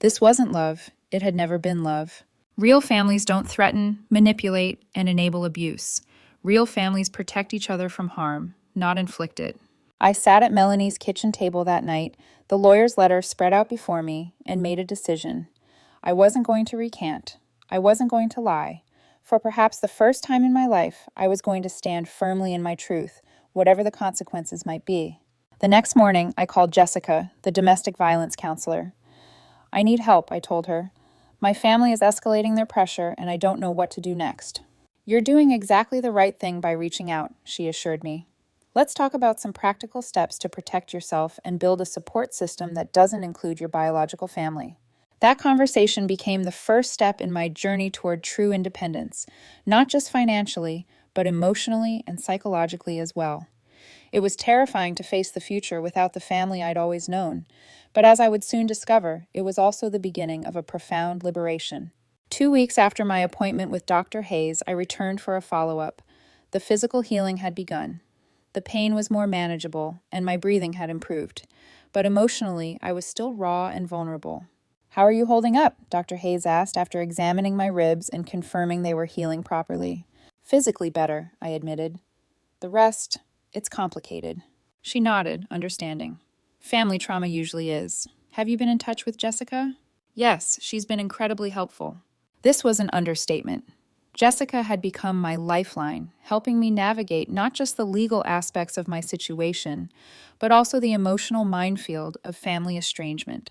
This wasn't love. It had never been love. Real families don't threaten, manipulate, and enable abuse. Real families protect each other from harm, not inflict it. I sat at Melanie's kitchen table that night, the lawyer's letter spread out before me, and made a decision. I wasn't going to recant. I wasn't going to lie. For perhaps the first time in my life, I was going to stand firmly in my truth, whatever the consequences might be. The next morning, I called Jessica, the domestic violence counselor. I need help, I told her. My family is escalating their pressure, and I don't know what to do next. You're doing exactly the right thing by reaching out, she assured me. Let's talk about some practical steps to protect yourself and build a support system that doesn't include your biological family. That conversation became the first step in my journey toward true independence, not just financially, but emotionally and psychologically as well. It was terrifying to face the future without the family I'd always known, but as I would soon discover, it was also the beginning of a profound liberation. 2 weeks after my appointment with Dr. Hayes, I returned for a follow-up. The physical healing had begun. The pain was more manageable, and my breathing had improved. But emotionally, I was still raw and vulnerable. "How are you holding up?" Dr. Hayes asked after examining my ribs and confirming they were healing properly. "Physically better," I admitted. "The rest, it's complicated." She nodded, understanding. "Family trauma usually is. Have you been in touch with Jessica?" "Yes, she's been incredibly helpful." This was an understatement. Jessica had become my lifeline, helping me navigate not just the legal aspects of my situation, but also the emotional minefield of family estrangement.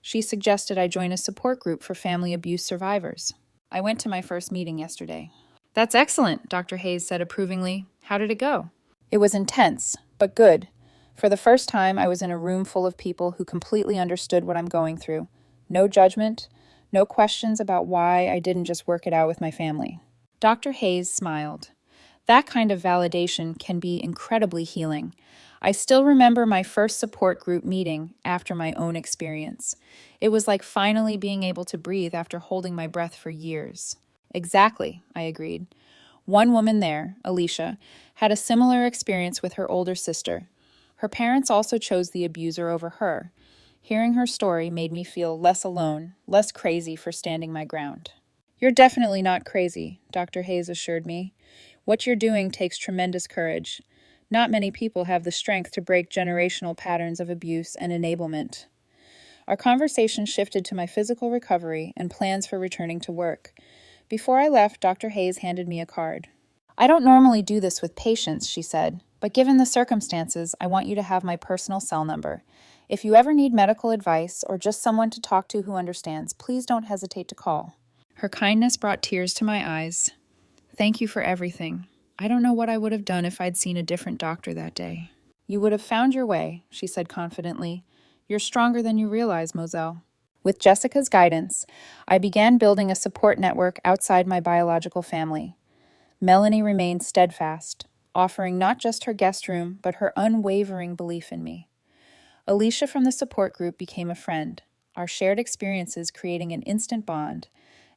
She suggested I join a support group for family abuse survivors. I went to my first meeting yesterday. "That's excellent," Dr. Hayes said approvingly. "How did it go?" "It was intense, but good. For the first time, I was in a room full of people who completely understood what I'm going through. No judgment, no questions about why I didn't just work it out with my family." Dr. Hayes smiled. That kind of validation can be incredibly healing. I still remember my first support group meeting after my own experience. It was like finally being able to breathe after holding my breath for years. "Exactly," I agreed. One woman there, Alicia, had a similar experience with her older sister. Her parents also chose the abuser over her. Hearing her story made me feel less alone, less crazy for standing my ground. "You're definitely not crazy," Dr. Hayes assured me. "What you're doing takes tremendous courage. Not many people have the strength to break generational patterns of abuse and enablement." Our conversation shifted to my physical recovery and plans for returning to work. Before I left, Dr. Hayes handed me a card. "I don't normally do this with patients," she said, "but given the circumstances, I want you to have my personal cell number. If you ever need medical advice or just someone to talk to who understands, please don't hesitate to call." Her kindness brought tears to my eyes. "Thank you for everything. I don't know what I would have done if I'd seen a different doctor that day." "You would have found your way," she said confidently. "You're stronger than you realize, Moselle." With Jessica's guidance, I began building a support network outside my biological family. Melanie remained steadfast, offering not just her guest room, but her unwavering belief in me. Alicia from the support group became a friend, our shared experiences creating an instant bond,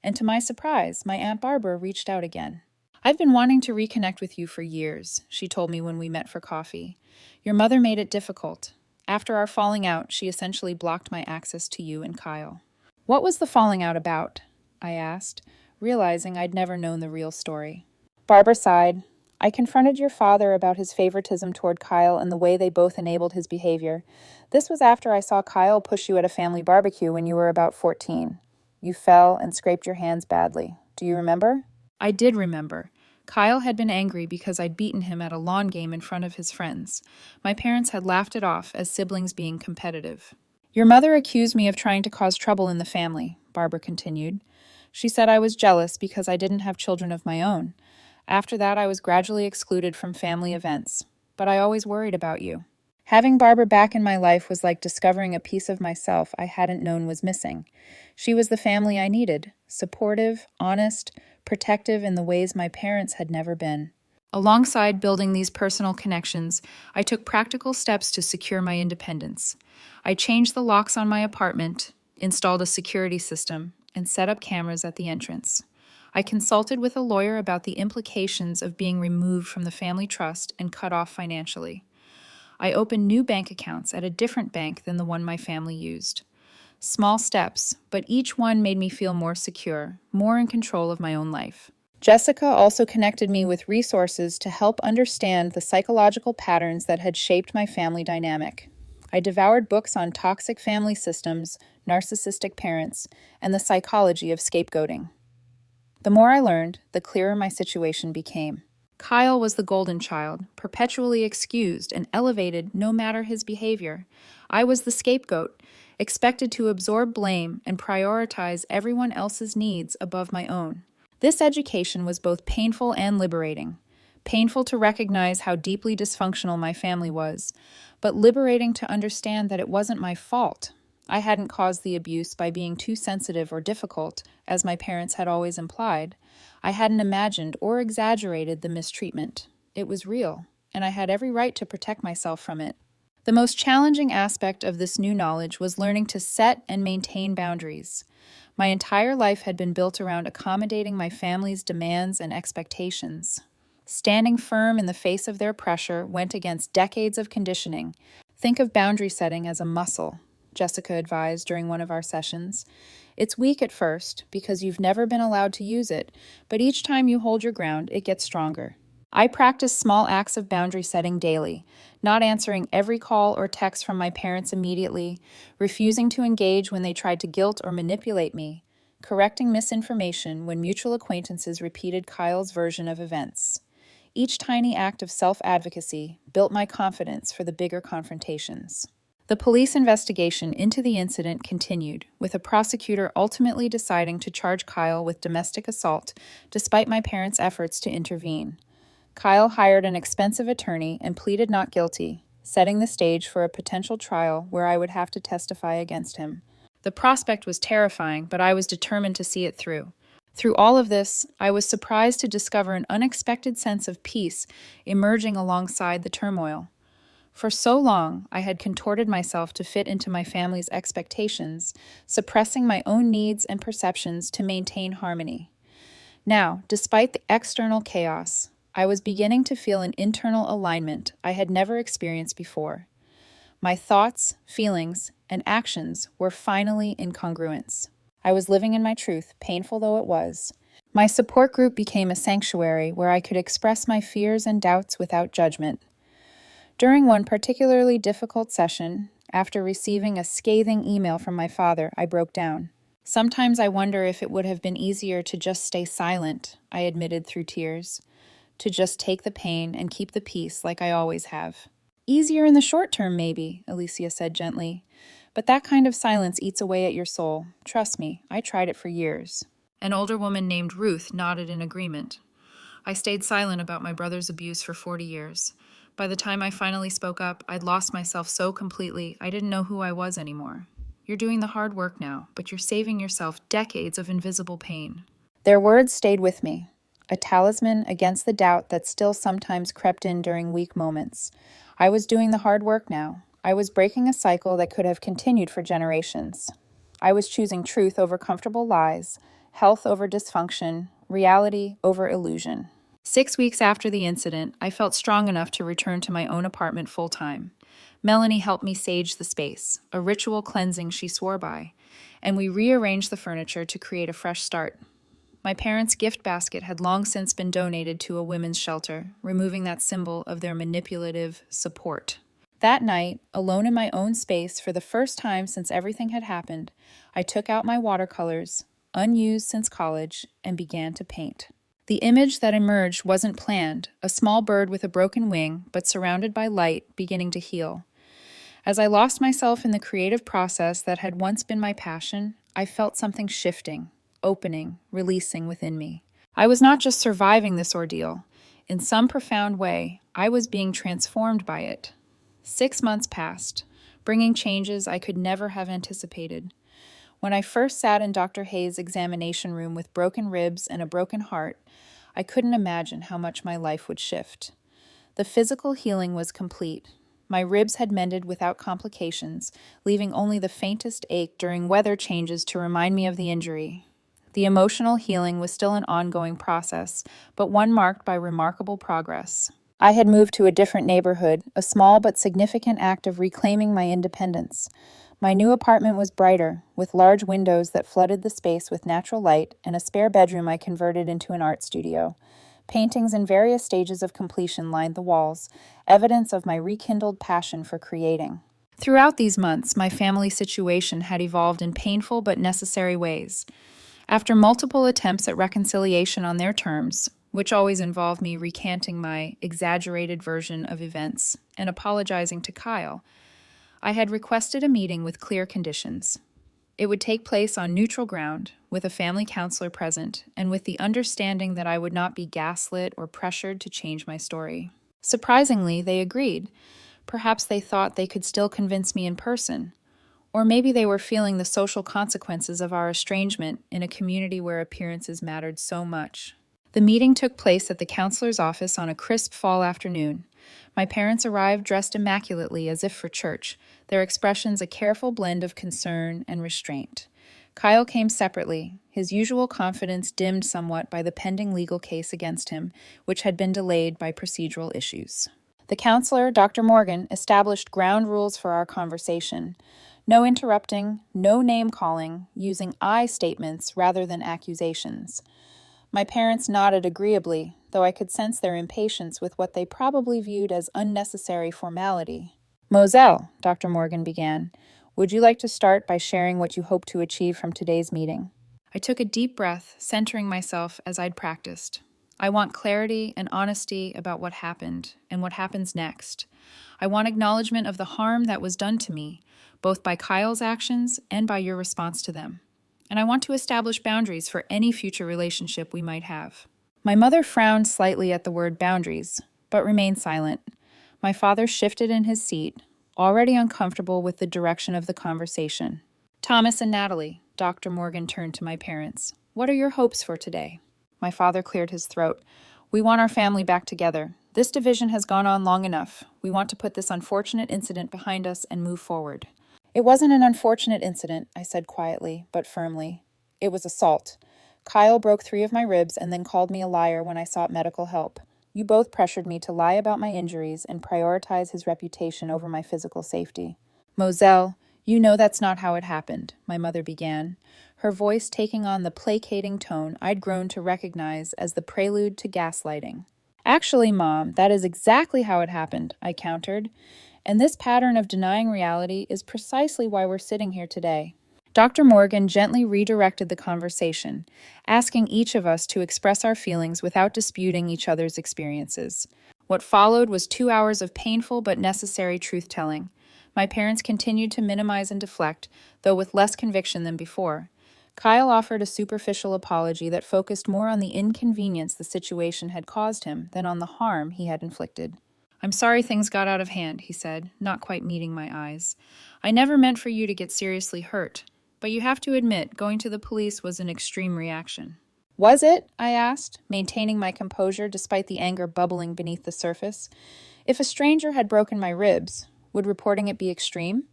and to my surprise, my Aunt Barbara reached out again. "I've been wanting to reconnect with you for years," she told me when we met for coffee. "Your mother made it difficult. After our falling out, she essentially blocked my access to you and Kyle." "What was the falling out about?" I asked, realizing I'd never known the real story. Barbara sighed. "I confronted your father about his favoritism toward Kyle and the way they both enabled his behavior. This was after I saw Kyle push you at a family barbecue when you were about 14. You fell and scraped your hands badly. Do you remember?" I did remember. Kyle had been angry because I'd beaten him at a lawn game in front of his friends. My parents had laughed it off as siblings being competitive. "Your mother accused me of trying to cause trouble in the family," Barbara continued. "She said I was jealous because I didn't have children of my own. After that, I was gradually excluded from family events. But I always worried about you." Having Barbara back in my life was like discovering a piece of myself I hadn't known was missing. She was the family I needed, supportive, honest, protective in the ways my parents had never been. Alongside building these personal connections, I took practical steps to secure my independence. I changed the locks on my apartment, installed a security system, and set up cameras at the entrance. I consulted with a lawyer about the implications of being removed from the family trust and cut off financially. I opened new bank accounts at a different bank than the one my family used. Small steps, but each one made me feel more secure, more in control of my own life. Jessica also connected me with resources to help understand the psychological patterns that had shaped my family dynamic. I devoured books on toxic family systems, narcissistic parents, and the psychology of scapegoating. The more I learned, the clearer my situation became. Kyle was the golden child, perpetually excused and elevated no matter his behavior. I was the scapegoat, expected to absorb blame and prioritize everyone else's needs above my own. This education was both painful and liberating. Painful to recognize how deeply dysfunctional my family was, but liberating to understand that it wasn't my fault. I hadn't caused the abuse by being too sensitive or difficult, as my parents had always implied. I hadn't imagined or exaggerated the mistreatment. It was real, and I had every right to protect myself from it. The most challenging aspect of this new knowledge was learning to set and maintain boundaries. My entire life had been built around accommodating my family's demands and expectations. Standing firm in the face of their pressure went against decades of conditioning. Think of boundary setting as a muscle, Jessica advised during one of our sessions. It's weak at first because you've never been allowed to use it, but each time you hold your ground, it gets stronger. I practiced small acts of boundary setting daily, not answering every call or text from my parents immediately, refusing to engage when they tried to guilt or manipulate me, correcting misinformation when mutual acquaintances repeated Kyle's version of events. Each tiny act of self-advocacy built my confidence for the bigger confrontations. The police investigation into the incident continued, with a prosecutor ultimately deciding to charge Kyle with domestic assault, despite my parents' efforts to intervene. Kyle hired an expensive attorney and pleaded not guilty, setting the stage for a potential trial where I would have to testify against him. The prospect was terrifying, but I was determined to see it through. Through all of this, I was surprised to discover an unexpected sense of peace emerging alongside the turmoil. For so long, I had contorted myself to fit into my family's expectations, suppressing my own needs and perceptions to maintain harmony. Now, despite the external chaos, I was beginning to feel an internal alignment I had never experienced before. My thoughts, feelings, and actions were finally in congruence. I was living in my truth, painful though it was. My support group became a sanctuary where I could express my fears and doubts without judgment. During one particularly difficult session, after receiving a scathing email from my father, I broke down. Sometimes I wonder if it would have been easier to just stay silent, I admitted through tears. To just take the pain and keep the peace like I always have. Easier in the short term, maybe, Alicia said gently. But that kind of silence eats away at your soul. Trust me, I tried it for years. An older woman named Ruth nodded in agreement. I stayed silent about my brother's abuse for 40 years. By the time I finally spoke up, I'd lost myself so completely, I didn't know who I was anymore. You're doing the hard work now, but you're saving yourself decades of invisible pain. Their words stayed with me. A talisman against the doubt that still sometimes crept in during weak moments. I was doing the hard work now. I was breaking a cycle that could have continued for generations. I was choosing truth over comfortable lies, health over dysfunction, reality over illusion. 6 weeks after the incident, I felt strong enough to return to my own apartment full-time. Melanie helped me sage the space, a ritual cleansing she swore by, and we rearranged the furniture to create a fresh start. My parents' gift basket had long since been donated to a women's shelter, removing that symbol of their manipulative support. That night, alone in my own space for the first time since everything had happened, I took out my watercolors, unused since college, and began to paint. The image that emerged wasn't planned, a small bird with a broken wing, but surrounded by light, beginning to heal. As I lost myself in the creative process that had once been my passion, I felt something shifting. Opening, releasing within me. I was not just surviving this ordeal. In some profound way, I was being transformed by it. 6 months passed, bringing changes I could never have anticipated. When I first sat in Dr. Hayes' examination room with broken ribs and a broken heart, I couldn't imagine how much my life would shift. The physical healing was complete. My ribs had mended without complications, leaving only the faintest ache during weather changes to remind me of the injury. The emotional healing was still an ongoing process, but one marked by remarkable progress. I had moved to a different neighborhood, a small but significant act of reclaiming my independence. My new apartment was brighter, with large windows that flooded the space with natural light and a spare bedroom I converted into an art studio. Paintings in various stages of completion lined the walls, evidence of my rekindled passion for creating. Throughout these months, my family situation had evolved in painful but necessary ways. After multiple attempts at reconciliation on their terms, which always involved me recanting my exaggerated version of events and apologizing to Kyle, I had requested a meeting with clear conditions. It would take place on neutral ground, with a family counselor present, and with the understanding that I would not be gaslit or pressured to change my story. Surprisingly, they agreed. Perhaps they thought they could still convince me in person. Or maybe they were feeling the social consequences of our estrangement in a community where appearances mattered so much. The meeting took place at the counselor's office on a crisp fall afternoon. My parents arrived dressed immaculately as if for church, their expressions a careful blend of concern and restraint. Kyle came separately, his usual confidence dimmed somewhat by the pending legal case against him, which had been delayed by procedural issues. The counselor, Dr. Morgan, established ground rules for our conversation. No interrupting, no name-calling, using I statements rather than accusations. My parents nodded agreeably, though I could sense their impatience with what they probably viewed as unnecessary formality. Moselle, Dr. Morgan began, would you like to start by sharing what you hope to achieve from today's meeting? I took a deep breath, centering myself as I'd practiced. I want clarity and honesty about what happened and what happens next. I want acknowledgement of the harm that was done to me, both by Kyle's actions and by your response to them. And I want to establish boundaries for any future relationship we might have. My mother frowned slightly at the word boundaries, but remained silent. My father shifted in his seat, already uncomfortable with the direction of the conversation. Thomas and Natalie, Dr. Morgan turned to my parents. What are your hopes for today? My father cleared his throat. We want our family back together. This division has gone on long enough. We want to put this unfortunate incident behind us and move forward. It wasn't an unfortunate incident, I said quietly, but firmly. It was assault. Kyle broke 3 of my ribs and then called me a liar when I sought medical help. You both pressured me to lie about my injuries and prioritize his reputation over my physical safety. Moselle, you know that's not how it happened, my mother began, her voice taking on the placating tone I'd grown to recognize as the prelude to gaslighting. Actually, Mom, that is exactly how it happened, I countered. And this pattern of denying reality is precisely why we're sitting here today. Dr. Morgan gently redirected the conversation, asking each of us to express our feelings without disputing each other's experiences. What followed was 2 hours of painful but necessary truth-telling. My parents continued to minimize and deflect, though with less conviction than before. Kyle offered a superficial apology that focused more on the inconvenience the situation had caused him than on the harm he had inflicted. I'm sorry things got out of hand, he said, not quite meeting my eyes. I never meant for you to get seriously hurt, but you have to admit going to the police was an extreme reaction. Was it? I asked, maintaining my composure despite the anger bubbling beneath the surface. If a stranger had broken my ribs, would reporting it be extreme?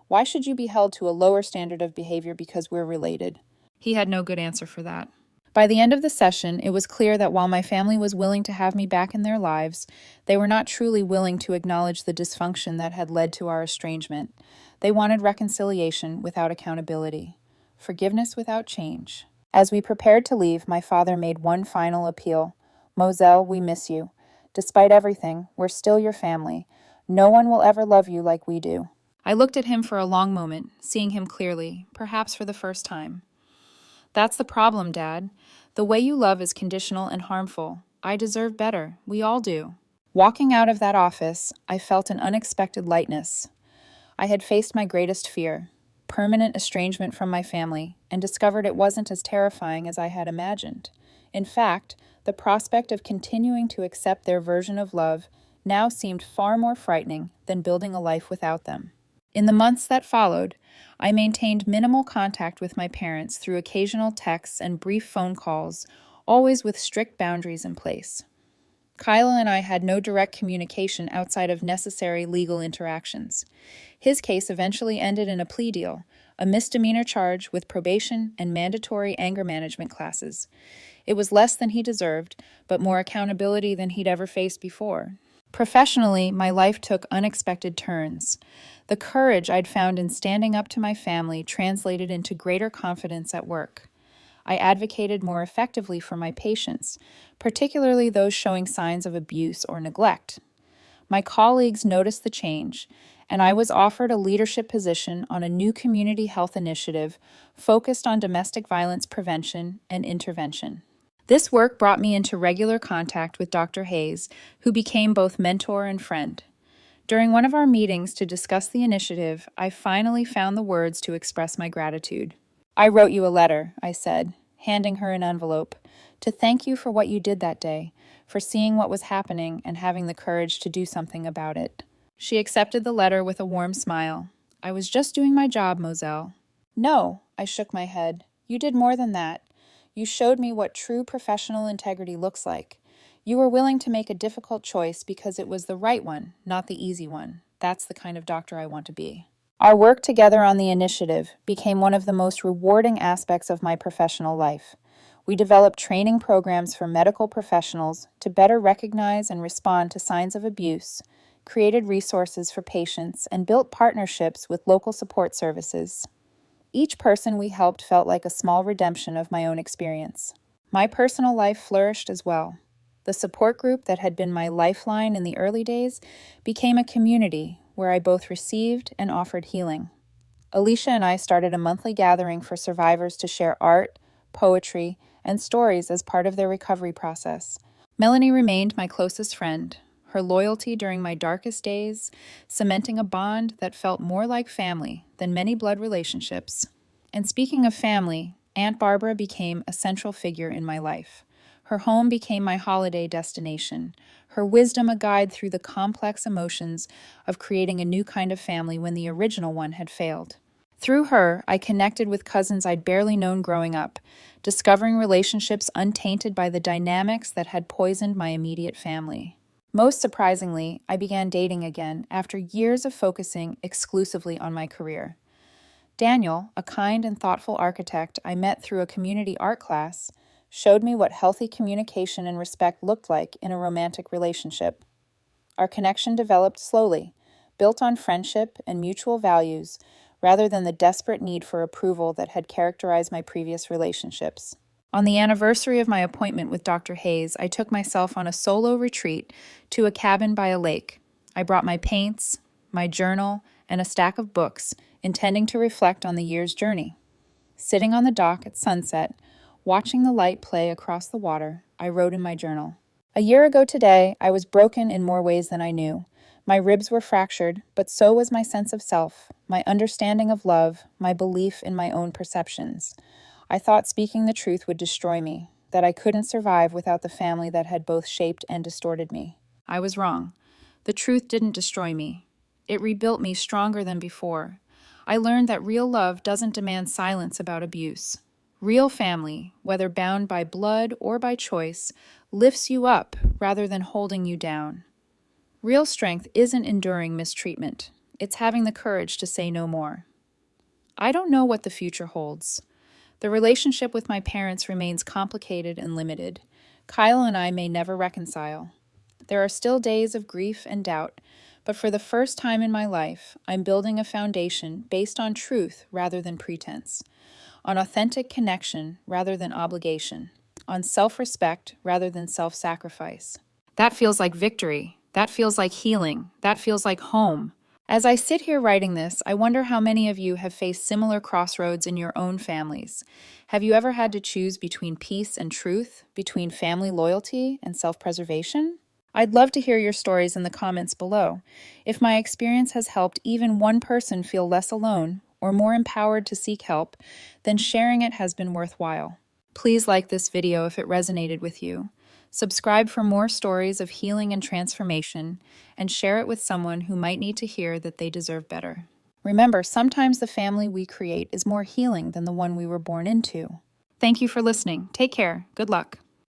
Why should you be held to a lower standard of behavior because we're related? He had no good answer for that. By the end of the session, it was clear that while my family was willing to have me back in their lives, they were not truly willing to acknowledge the dysfunction that had led to our estrangement. They wanted reconciliation without accountability, forgiveness without change. As we prepared to leave, my father made one final appeal. Moselle, we miss you. Despite everything, we're still your family. No one will ever love you like we do. I looked at him for a long moment, seeing him clearly, perhaps for the first time. That's the problem, Dad. The way you love is conditional and harmful. I deserve better. We all do. Walking out of that office, I felt an unexpected lightness. I had faced my greatest fear, permanent estrangement from my family, and discovered it wasn't as terrifying as I had imagined. In fact, the prospect of continuing to accept their version of love now seemed far more frightening than building a life without them. In the months that followed, I maintained minimal contact with my parents through occasional texts and brief phone calls, always with strict boundaries in place. Kyle and I had no direct communication outside of necessary legal interactions. His case eventually ended in a plea deal, a misdemeanor charge with probation and mandatory anger management classes. It was less than he deserved, but more accountability than he'd ever faced before. Professionally, my life took unexpected turns. The courage I'd found in standing up to my family translated into greater confidence at work. I advocated more effectively for my patients, particularly those showing signs of abuse or neglect. My colleagues noticed the change, and I was offered a leadership position on a new community health initiative focused on domestic violence prevention and intervention. This work brought me into regular contact with Dr. Hayes, who became both mentor and friend. During one of our meetings to discuss the initiative, I finally found the words to express my gratitude. I wrote you a letter, I said, handing her an envelope, to thank you for what you did that day, for seeing what was happening and having the courage to do something about it. She accepted the letter with a warm smile. I was just doing my job, Moselle. No, I shook my head. You did more than that. You showed me what true professional integrity looks like. You were willing to make a difficult choice because it was the right one, not the easy one. That's the kind of doctor I want to be. Our work together on the initiative became one of the most rewarding aspects of my professional life. We developed training programs for medical professionals to better recognize and respond to signs of abuse, created resources for patients, and built partnerships with local support services. Each person we helped felt like a small redemption of my own experience. My personal life flourished as well. The support group that had been my lifeline in the early days became a community where I both received and offered healing. Alicia and I started a monthly gathering for survivors to share art, poetry, and stories as part of their recovery process. Melanie remained my closest friend, her loyalty during my darkest days, cementing a bond that felt more like family than many blood relationships. And speaking of family, Aunt Barbara became a central figure in my life. Her home became my holiday destination, her wisdom a guide through the complex emotions of creating a new kind of family when the original one had failed. Through her, I connected with cousins I'd barely known growing up, discovering relationships untainted by the dynamics that had poisoned my immediate family. Most surprisingly, I began dating again after years of focusing exclusively on my career. Daniel, a kind and thoughtful architect I met through a community art class, showed me what healthy communication and respect looked like in a romantic relationship. Our connection developed slowly, built on friendship and mutual values, rather than the desperate need for approval that had characterized my previous relationships. On the anniversary of my appointment with Dr. Hayes, I took myself on a solo retreat to a cabin by a lake. I brought my paints, my journal, and a stack of books, intending to reflect on the year's journey. Sitting on the dock at sunset, watching the light play across the water, I wrote in my journal. A year ago today, I was broken in more ways than I knew. My ribs were fractured, but so was my sense of self, my understanding of love, my belief in my own perceptions. I thought speaking the truth would destroy me, that I couldn't survive without the family that had both shaped and distorted me. I was wrong. The truth didn't destroy me. It rebuilt me stronger than before. I learned that real love doesn't demand silence about abuse. Real family, whether bound by blood or by choice, lifts you up rather than holding you down. Real strength isn't enduring mistreatment. It's having the courage to say no more. I don't know what the future holds. The relationship with my parents remains complicated and limited. Kyle and I may never reconcile. There are still days of grief and doubt, but for the first time in my life, I'm building a foundation based on truth rather than pretense, on authentic connection rather than obligation, on self-respect rather than self-sacrifice. That feels like victory. That feels like healing. That feels like home. As I sit here writing this, I wonder how many of you have faced similar crossroads in your own families. Have you ever had to choose between peace and truth, between family loyalty and self-preservation? I'd love to hear your stories in the comments below. If my experience has helped even one person feel less alone or more empowered to seek help, then sharing it has been worthwhile. Please like this video if it resonated with you. Subscribe for more stories of healing and transformation, and share it with someone who might need to hear that they deserve better. Remember, sometimes the family we create is more healing than the one we were born into. Thank you for listening. Take care. Good luck.